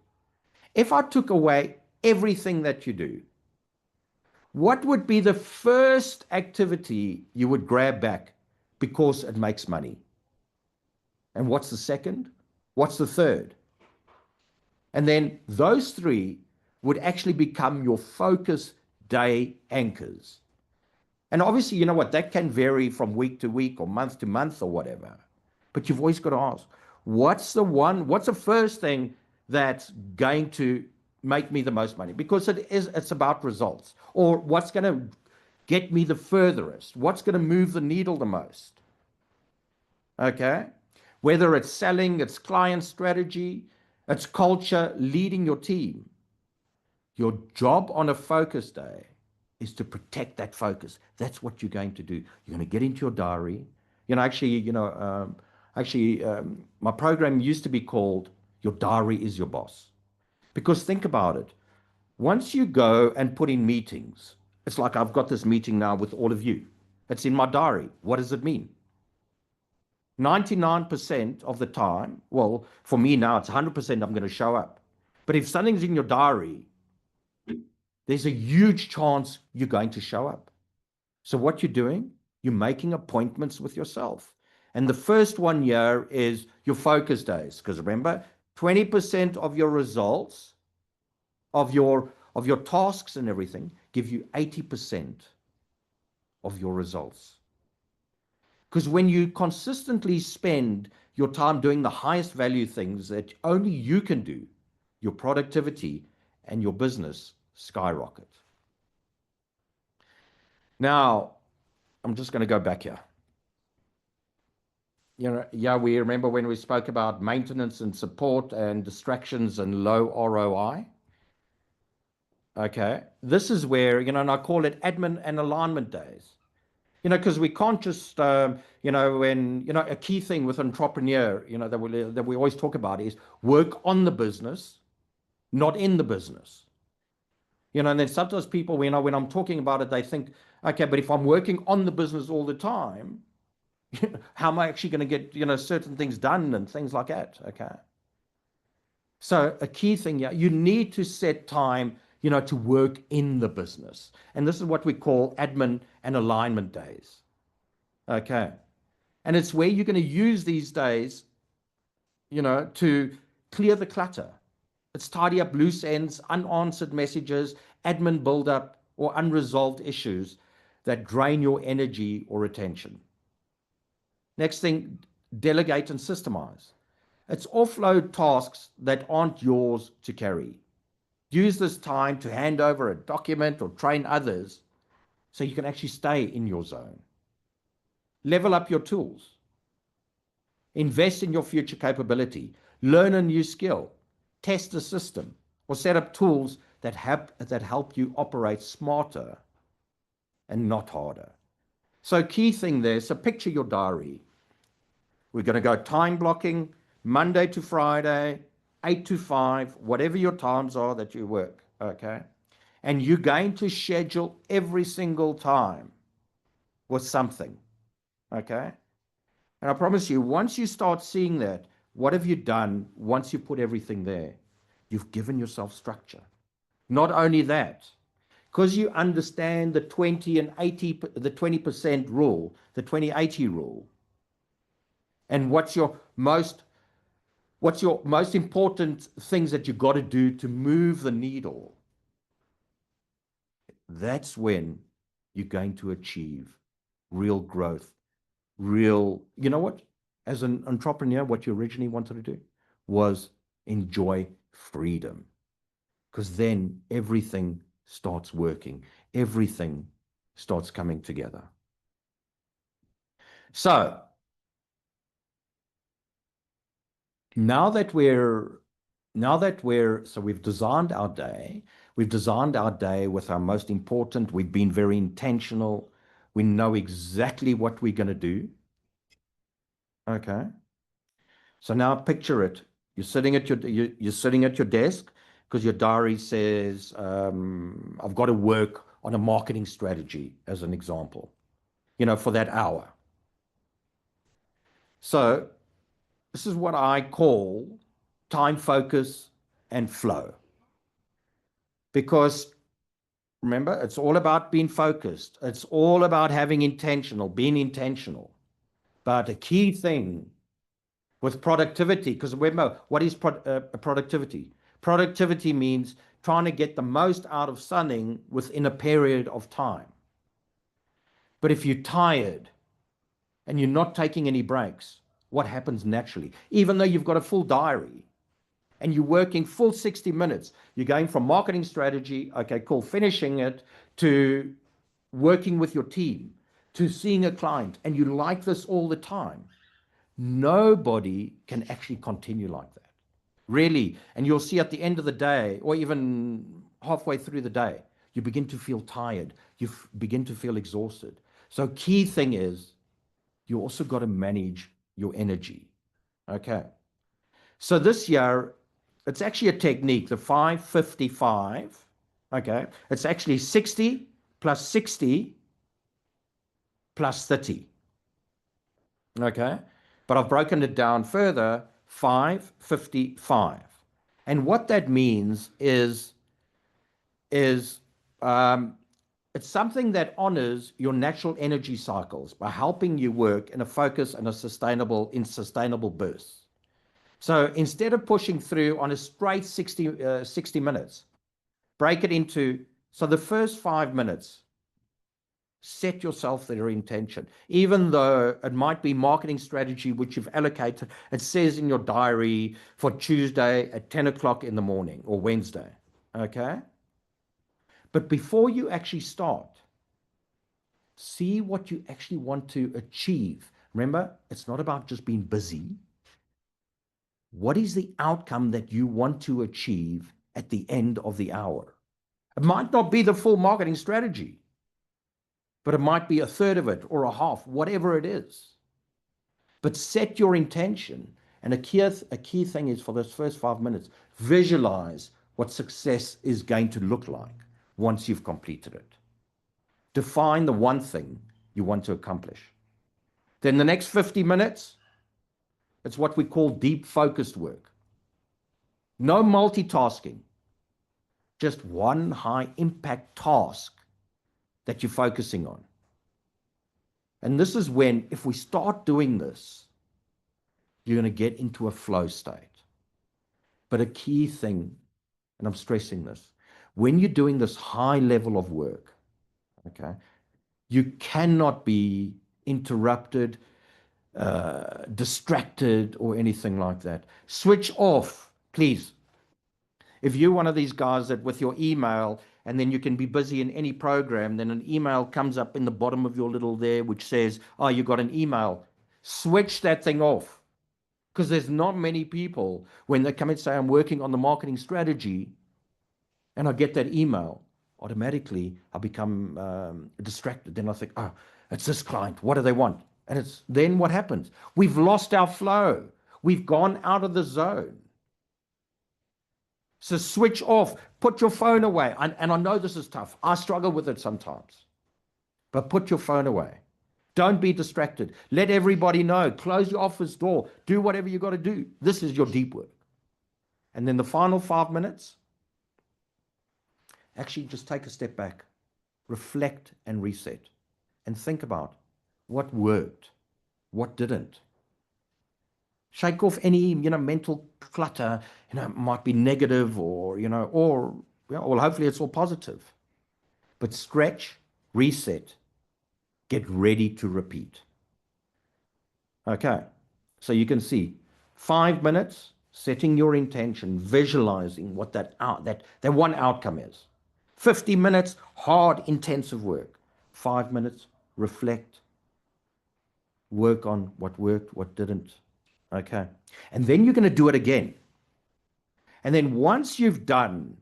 If I took away everything that you do, what would be the first activity you would grab back because it makes money? And what's the second? What's the third? And then those 3 would actually become your focus day anchors. And obviously, you know what, that can vary from week to week or month to month or whatever. But you've always got to ask, what's the first thing that's going to make me the most money? Because it's about results. Or what's going to get me the furthest? What's going to move the needle the most? Okay? Whether it's selling, it's client strategy, it's culture, leading your team. Your job on a focus day is to protect that focus. That's what you're going to do. You're going to get into your diary. My program used to be called Your Diary is Your Boss. Because think about it. Once you go and put in meetings, it's like I've got this meeting now with all of you. It's in my diary. What does it mean? 99% of the time, well, for me now, it's 100% I'm going to show up. But if something's in your diary, there's a huge chance you're going to show up. So what you're doing, you're making appointments with yourself. And the first one here is your focus days. Because remember, 20% of your results, of your tasks and everything, give you 80% of your results. Because when you consistently spend your time doing the highest value things that only you can do, your productivity and your business skyrocket. Now, I'm just going to go back here. We remember when we spoke about maintenance and support and distractions and low ROI. Okay, this is where, and I call it admin and alignment days. Because we can't just, a key thing with entrepreneur, that we always talk about is work on the business, not in the business. And then sometimes people, when I'm talking about it, they think, okay, but if I'm working on the business all the time, how am I actually going to get, certain things done and things like that? Okay. So a key thing, you need to set time, to work in the business. And this is what we call admin and alignment days. Okay. And it's where you're going to use these days, to clear the clutter. It's tidy up loose ends, unanswered messages, admin buildup, or unresolved issues that drain your energy or attention. Next thing, delegate and systemize. It's offload tasks that aren't yours to carry. Use this time to hand over a document or train others so you can actually stay in your zone. Level up your tools. Invest in your future capability. Learn a new skill. Test a system or set up tools that help you operate smarter and not harder. So key thing there, so picture your diary. We're going to go time blocking, Monday to Friday, 8 to 5, whatever your times are that you work, okay? And you're going to schedule every single time with something, okay? And I promise you, once you start seeing that, what have you done once you put everything there? You've given yourself structure. Not only that, because you understand the 20 and 80, the 20% rule, the 20-80 rule, and what's your most important things that you got to do to move the needle, that's when you're going to achieve real growth, real, you know what? As an entrepreneur, what you originally wanted to do was enjoy freedom, because then everything starts working, everything starts coming together. So so we've designed our day. We've designed our day with our most important. We've been very intentional. We know exactly what we're going to do. Okay. So now picture it. You're sitting at your desk because your diary says, I've got to work on a marketing strategy, as an example, for that hour. So this is what I call time, focus, and flow. Because remember, it's all about being focused. It's all about being intentional. But a key thing with productivity, because remember, what is productivity? Productivity means trying to get the most out of something within a period of time. But if you're tired and you're not taking any breaks, what happens naturally? Even though you've got a full diary and you're working full 60 minutes, you're going from marketing strategy, okay, cool, finishing it, to working with your team, to seeing a client, and you like this all the time. Nobody can actually continue like that, really. And you'll see at the end of the day, or even halfway through the day, you begin to feel tired. You begin to feel exhausted. So key thing is, you also got to manage your energy. Okay. So this year, it's actually a technique, the 5-55. Okay. It's actually 60 plus 60 plus 30. Okay. But I've broken it down further, 5-55. And what that means is it's something that honors your natural energy cycles by helping you work in a focus and in sustainable bursts. So instead of pushing through on a straight 60 minutes, break it into, so the first 5 minutes, set yourself their intention. Even though it might be marketing strategy, which you've allocated, it says in your diary for Tuesday at 10 o'clock in the morning or Wednesday. Okay. But before you actually start, see what you actually want to achieve. Remember, it's not about just being busy. What is the outcome that you want to achieve at the end of the hour? It might not be the full marketing strategy, but it might be a third of it or a half, whatever it is. But set your intention. And a key thing is, for those first 5 minutes, visualize what success is going to look like once you've completed it. Define the one thing you want to accomplish. Then the next 50 minutes, it's what we call deep focused work. No multitasking, just one high impact task that you're focusing on. And this is when, if we start doing this, you're going to get into a flow state. But a key thing, and I'm stressing this, when you're doing this high level of work, okay, you cannot be interrupted, distracted, or anything like that. Switch off, please. If you're one of these guys that with your email, and then you can be busy in any program, then an email comes up in the bottom of your little there, which says, oh, you got an email. Switch that thing off. Because there's not many people, when they come and say, I'm working on the marketing strategy, and I get that email, automatically I become distracted. Then I think, oh, it's this client. What do they want? And then what happens? We've lost our flow. We've gone out of the zone. So switch off. Put your phone away. And I know this is tough. I struggle with it sometimes. But put your phone away. Don't be distracted. Let everybody know. Close your office door. Do whatever you got to do. This is your deep work. And then the final 5 minutes, actually just take a step back, reflect and reset, and think about what worked, what didn't. Shake off any, mental clutter, might be negative or, well, hopefully it's all positive. But stretch, reset, get ready to repeat. Okay, so you can see 5 minutes, setting your intention, visualizing what that one outcome is. 50 minutes, hard, intensive work. 5 minutes, reflect, work on what worked, what didn't. Okay, and then you're going to do it again. And then once you've done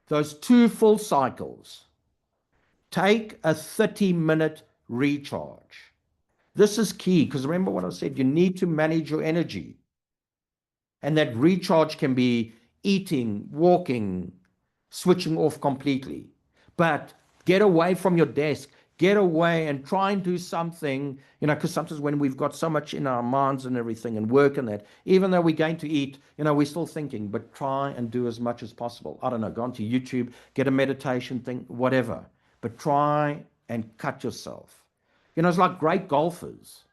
those 2 full cycles, take a 30-minute recharge. This is key, because remember what I said, you need to manage your energy. And that recharge can be eating, walking, switching off completely. But get away from your desk, get away and try and do something, because sometimes when we've got so much in our minds and everything and work and that, even though we're going to eat, we're still thinking, but try and do as much as possible. I don't know, go onto YouTube, get a meditation thing, whatever. But try and cut yourself. It's like great golfers.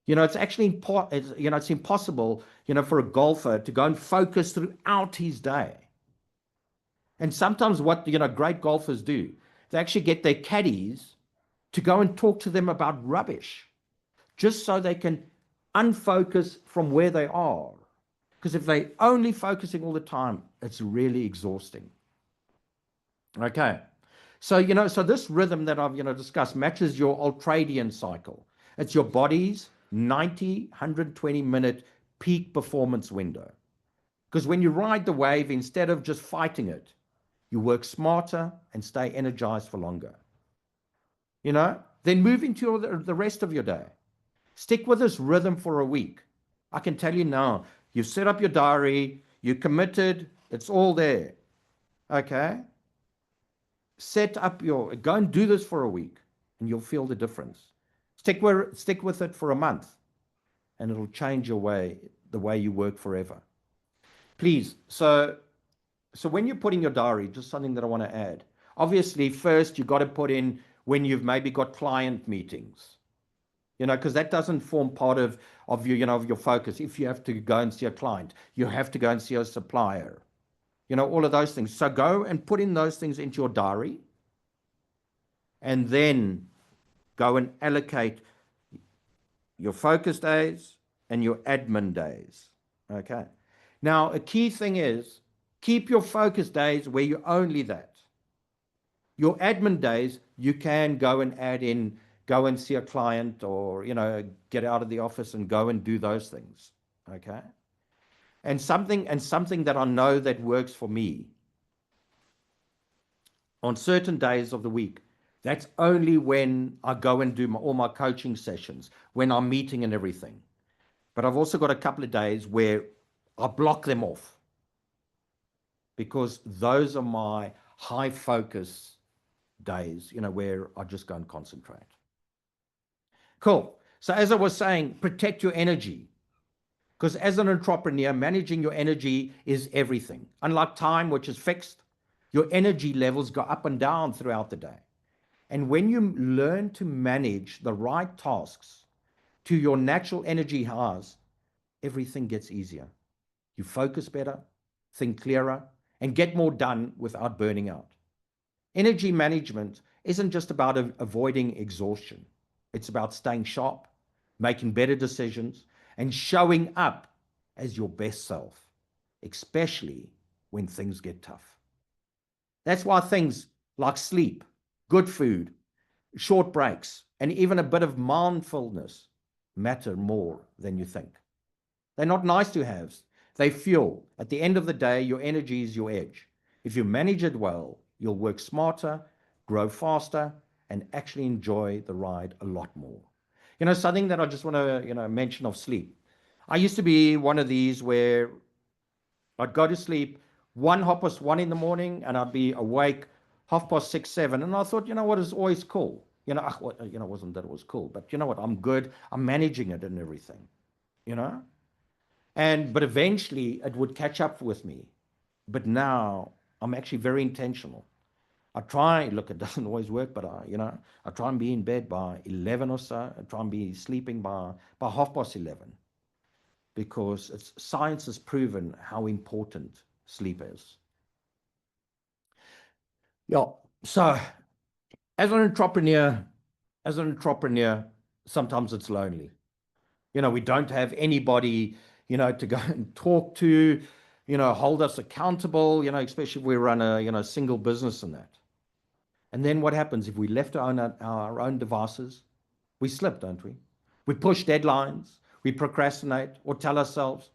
It's actually, it's impossible, for a golfer to go and focus throughout his day. And sometimes what, great golfers do, they actually get their caddies to go and talk to them about rubbish, just so they can unfocus from where they are. Because if they're only focusing all the time, it's really exhausting. Okay. So, so this rhythm that I've, discussed matches your ultradian cycle. It's your body's 90, 120-minute peak performance window. Because when you ride the wave, instead of just fighting it, you work smarter and stay energized for longer. Then move into the rest of your day. Stick with this rhythm for a week. I can tell you now, you've set up your diary, you committed, it's all there. Okay? Go and do this for a week and you'll feel the difference. Stick with it for a month and it'll change the way you work forever. Please. So when you're putting your diary, just something that I want to add. Obviously, first you got to put in when you've maybe got client meetings, because that doesn't form part of your, of your focus. If you have to go and see a client, you have to go and see a supplier. All of those things. So go and put in those things into your diary and then go and allocate your focus days and your admin days. Okay. Now, a key thing is keep your focus days where you're only that. Your admin days, you can go and add in, go and see a client or, get out of the office and go and do those things. Okay. And something that I know that works for me on certain days of the week, that's only when I go and do all my coaching sessions, when I'm meeting and everything. But I've also got a couple of days where I block them off because those are my high focus days, where I just go and concentrate. Cool. So as I was saying, protect your energy. Because as an entrepreneur, managing your energy is everything. Unlike time, which is fixed, your energy levels go up and down throughout the day. And when you learn to manage the right tasks to your natural energy highs, everything gets easier. You focus better, think clearer, and get more done without burning out. Energy management isn't just about avoiding exhaustion. It's about staying sharp, making better decisions, and showing up as your best self, especially when things get tough. That's why things like sleep, good food, short breaks, and even a bit of mindfulness matter more than you think. They're not nice to have. They fuel. At the end of the day, your energy is your edge. If you manage it well, you'll work smarter, grow faster, and actually enjoy the ride a lot more. Something that I just want to, mention of sleep. I used to be one of these where I'd go to sleep 1:30 in the morning and I'd be awake 6:30, 7. And I thought, what is always cool. It wasn't that it was cool, but you know what? I'm good. I'm managing it and everything, you know? But eventually it would catch up with me. But now I'm actually very intentional. I try, look, it doesn't always work, but I try and be in bed by 11 or so. I try and be sleeping by 11:30 because science has proven how important sleep is. Yeah. So as an entrepreneur, as an entrepreneur, sometimes it's lonely. We don't have anybody, to go and talk to, hold us accountable, especially if we run a, single business and that. And then what happens if we left our own devices? We slip, don't we? We push deadlines, we procrastinate, or tell ourselves,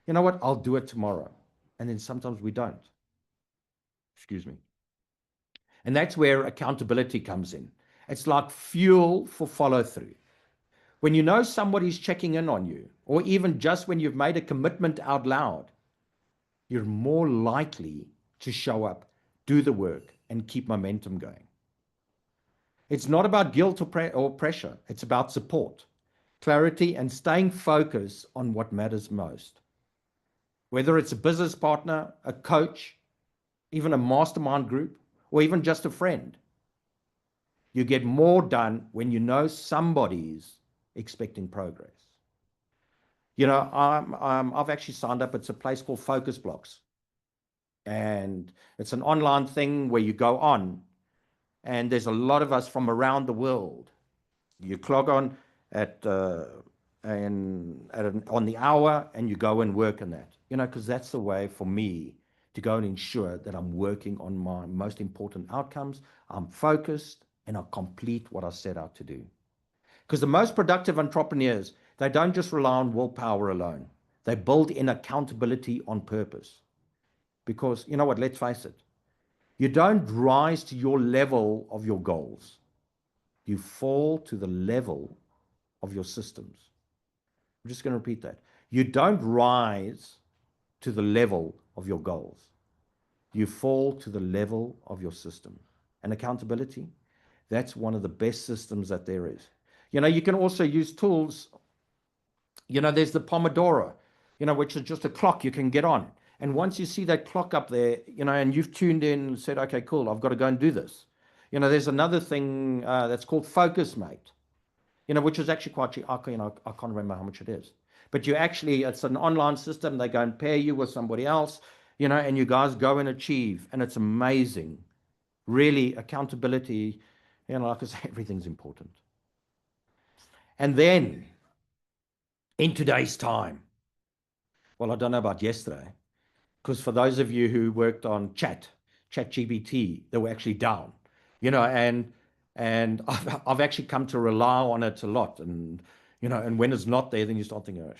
you know what, I'll do it tomorrow. And then sometimes we don't. Excuse me. And that's where accountability comes in. It's like fuel for follow through. When you know somebody's checking in on you, or even just when you've made a commitment out loud, you're more likely to show up, do the work, and keep momentum going. It's not about guilt or pressure. It's about support, clarity, and staying focused on what matters most. Whether it's a business partner, a coach, even a mastermind group, or even just a friend, you get more done when you know somebody's expecting progress. I've actually signed up. It's a place called Focus Blocks. And it's an online thing where you go on, and there's a lot of us from around the world. You clog on at on the hour, and you go and work on that. Because that's the way for me to go and ensure that I'm working on my most important outcomes. I'm focused, and I complete what I set out to do. Because the most productive entrepreneurs, they don't just rely on willpower alone. They build in accountability on purpose. Because you know what, let's face it, you don't rise to your level of your goals. You fall to the level of your systems. I'm just going to repeat that. You don't rise to the level of your goals. You fall to the level of your system. And accountability, that's one of the best systems that there is. You can also use tools. There's the Pomodoro, which is just a clock you can get on. And once you see that clock up there, and you've tuned in and said, okay, cool, I've got to go and do this. There's another thing that's called Focus Mate, which is actually quite cheap. I can't remember how much it is. But it's an online system. They go and pair you with somebody else, and you guys go and achieve. And it's amazing. Really, accountability, like I say, everything's important. And then in today's time, well, I don't know about yesterday, because for those of you who worked on ChatGPT, they were actually down, and I've actually come to rely on it a lot, and when it's not there, then you start thinking,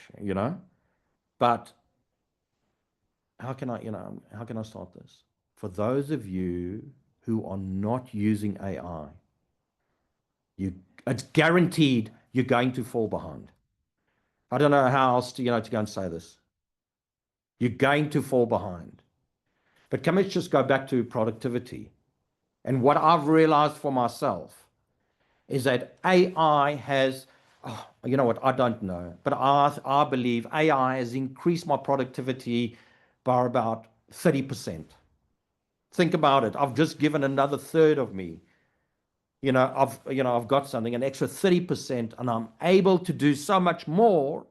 but how can I start this? For those of you who are not using AI, it's guaranteed you're going to fall behind. I don't know how else to go and say this. You're going to fall behind. But can we just go back to productivity? And what I've realized for myself is that AI has, you know what, I don't know, but I believe AI has increased my productivity by about 30%. Think about it. I've just given another third of me. I've got something, an extra 30%, and I'm able to do so much more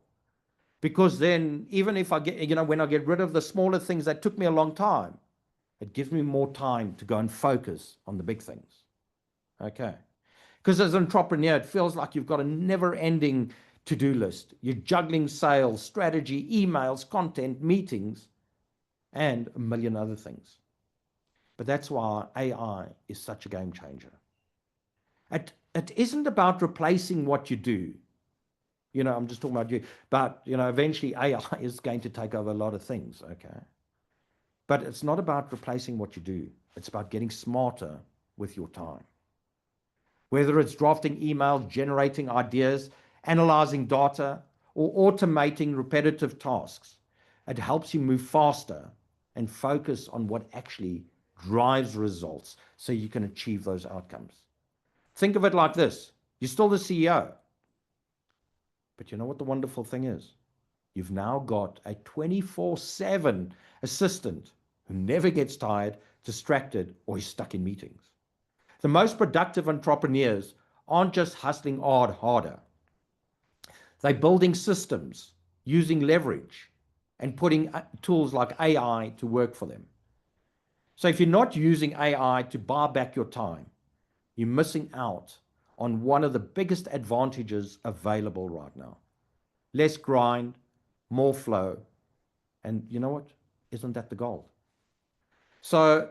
because then even if I get, when I get rid of the smaller things that took me a long time, it gives me more time to go and focus on the big things. Okay. Because as an entrepreneur, it feels like you've got a never-ending to-do list. You're juggling sales, strategy, emails, content, meetings, and a million other things. But that's why AI is such a game changer. It isn't about replacing what you do. I'm just talking about you. But, eventually AI is going to take over a lot of things, okay? But it's not about replacing what you do. It's about getting smarter with your time. Whether it's drafting emails, generating ideas, analyzing data, or automating repetitive tasks, it helps you move faster and focus on what actually drives results so you can achieve those outcomes. Think of it like this. You're still the CEO. But you know what the wonderful thing is? You've now got a 24/7 assistant who never gets tired, distracted, or is stuck in meetings. The most productive entrepreneurs aren't just hustling harder. They're building systems, using leverage, and putting tools like AI to work for them. So if you're not using AI to buy back your time, you're missing out on one of the biggest advantages available right now. Less grind, more flow. And you know what? Isn't that the goal? So,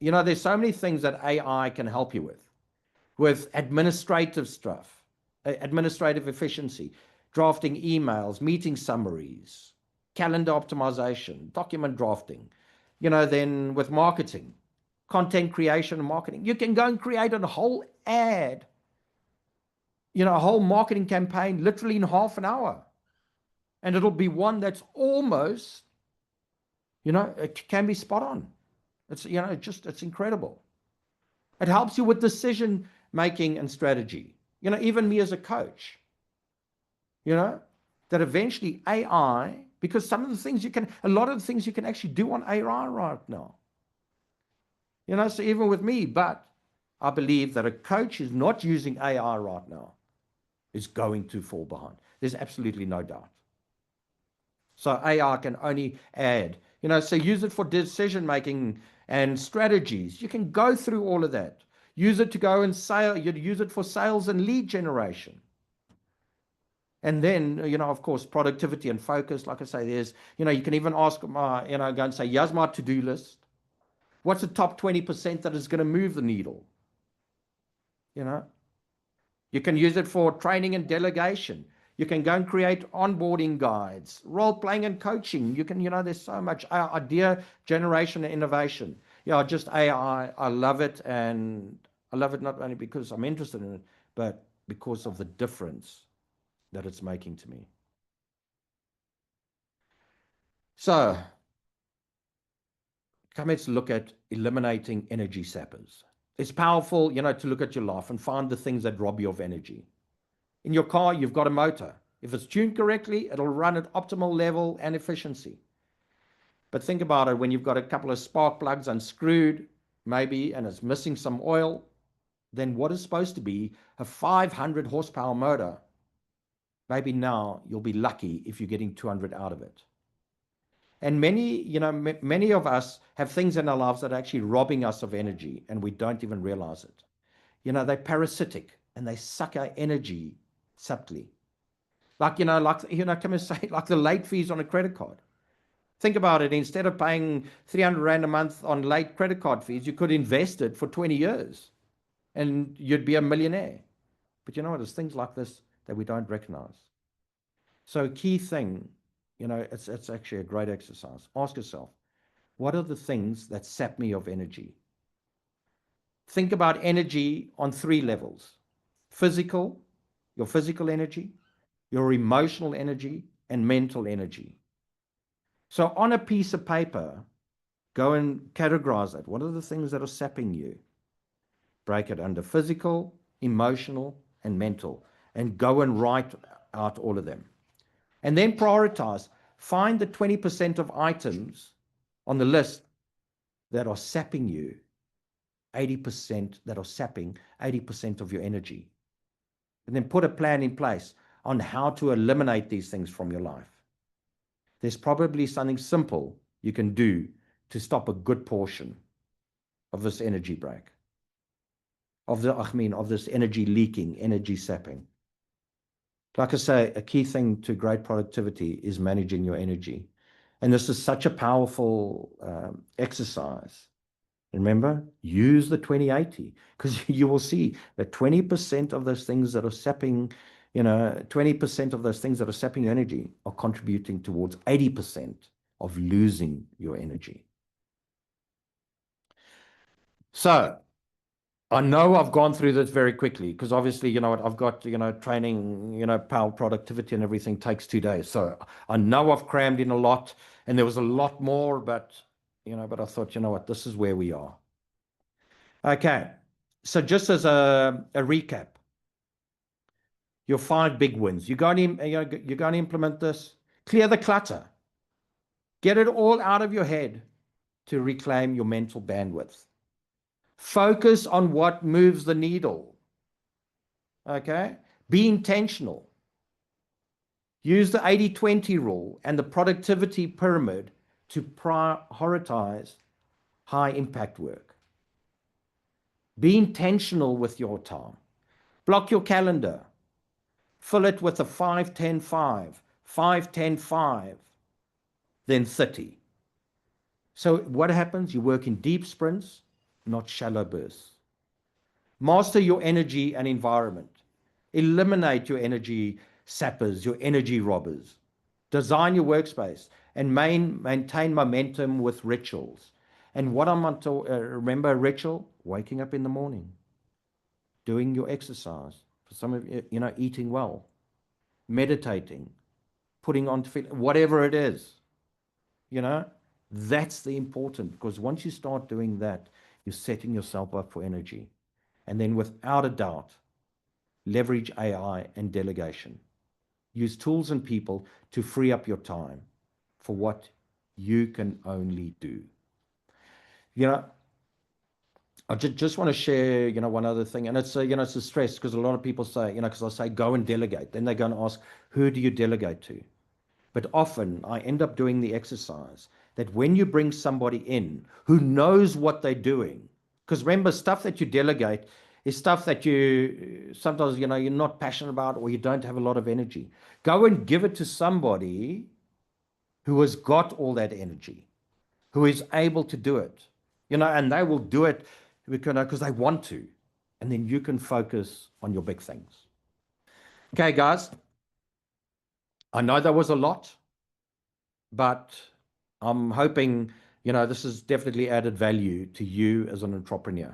there's so many things that AI can help you with administrative stuff, administrative efficiency, drafting emails, meeting summaries, calendar optimization, document drafting, then with marketing, content creation and marketing. You can go and create a whole ad, a whole marketing campaign literally in half an hour. And it'll be one that's almost, it can be spot on. It's, it's incredible. It helps you with decision making and strategy. Even me as a coach, that eventually AI, because some of the things a lot of the things you can actually do on AI right now. So even with me, but I believe that a coach who's not using AI right now is going to fall behind. There's absolutely no doubt. So AI can only add, so use it for decision making and strategies. You can go through all of that. Use it to go and sell. You'd use it for sales and lead generation. And then, of course, productivity and focus. Like I say, there's, you can even ask, go and say, here's my to-do list. What's the top 20% that is going to move the needle? You can use it for training and delegation. You can go and create onboarding guides, role-playing and coaching. You can, there's so much idea generation and innovation. Just AI, I love it. And I love it not only because I'm interested in it, but because of the difference that it's making to me. So, let's look at eliminating energy sappers. It's powerful, to look at your life and find the things that rob you of energy. In your car, you've got a motor. If it's tuned correctly, it'll run at optimal level and efficiency. But think about it, when you've got a couple of spark plugs unscrewed, maybe, and it's missing some oil, then what is supposed to be a 500 horsepower motor, maybe now you'll be lucky if you're getting 200 out of it. And many of us have things in our lives that are actually robbing us of energy, and we don't even realize it. They're parasitic, and they suck our energy subtly. Like, come and say, like the late fees on a credit card. Think about it. Instead of paying 300 Rand a month on late credit card fees, you could invest it for 20 years and you'd be a millionaire. But you know what? It's things like this that we don't recognize. So key thing, it's actually a great exercise. Ask yourself, what are the things that sap me of energy? Think about energy on 3 levels. Physical, your physical energy, your emotional energy, and mental energy. So on a piece of paper, go and categorize it. What are the things that are sapping you? Break it under physical, emotional, and mental, and go and write out all of them. And then prioritize. Find the 20% of items on the list that are sapping you, 80% that are sapping 80% of your energy. And then put a plan in place on how to eliminate these things from your life. There's probably something simple you can do to stop a good portion of this energy break, of this energy leaking, energy sapping. Like I say, a key thing to great productivity is managing your energy. And this is such a powerful exercise. Remember, use the 20/80, because you will see that 20% of those things that are sapping, 20% of those things that are sapping your energy are contributing towards 80% of losing your energy. So I know I've gone through this very quickly because obviously, I've got, training, power productivity and everything takes 2 days. So I know I've crammed in a lot and there was a lot more, but I thought, what, this is where we are. Okay. So just as a recap, your 5 big wins. You're going to implement this. Clear the clutter. Get it all out of your head to reclaim your mental bandwidth. Focus on what moves the needle. Okay? Be intentional. Use the 80-20 rule and the productivity pyramid to prioritize high impact work. Be intentional with your time. Block your calendar. Fill it with a 5-10-5, 5-10-5, then 30. So what happens? You work in deep sprints, not shallow bursts. Master your energy and environment. Eliminate your energy sappers, your energy robbers. Design your workspace and maintain momentum with rituals. And what I'm on to remember a ritual, waking up in the morning, doing your exercise. For some of you, eating well, meditating, putting on whatever it is, that's the important, because once you start doing that, you're setting yourself up for energy. And then without a doubt, leverage AI and delegation. Use tools and people to free up your time for what you can only do. I just want to share, one other thing, and it's a stress, because a lot of people say, because I say go and delegate, then they're going to ask, who do you delegate to? But often I end up doing the exercise that when you bring somebody in who knows what they're doing, because remember, stuff that you delegate is stuff that you sometimes, you're not passionate about, or you don't have a lot of energy. Go and give it to somebody who has got all that energy, who is able to do it, and they will do it because they want to. And then you can focus on your big things. Okay, guys, I know there was a lot, but I'm hoping, this has definitely added value to you as an entrepreneur.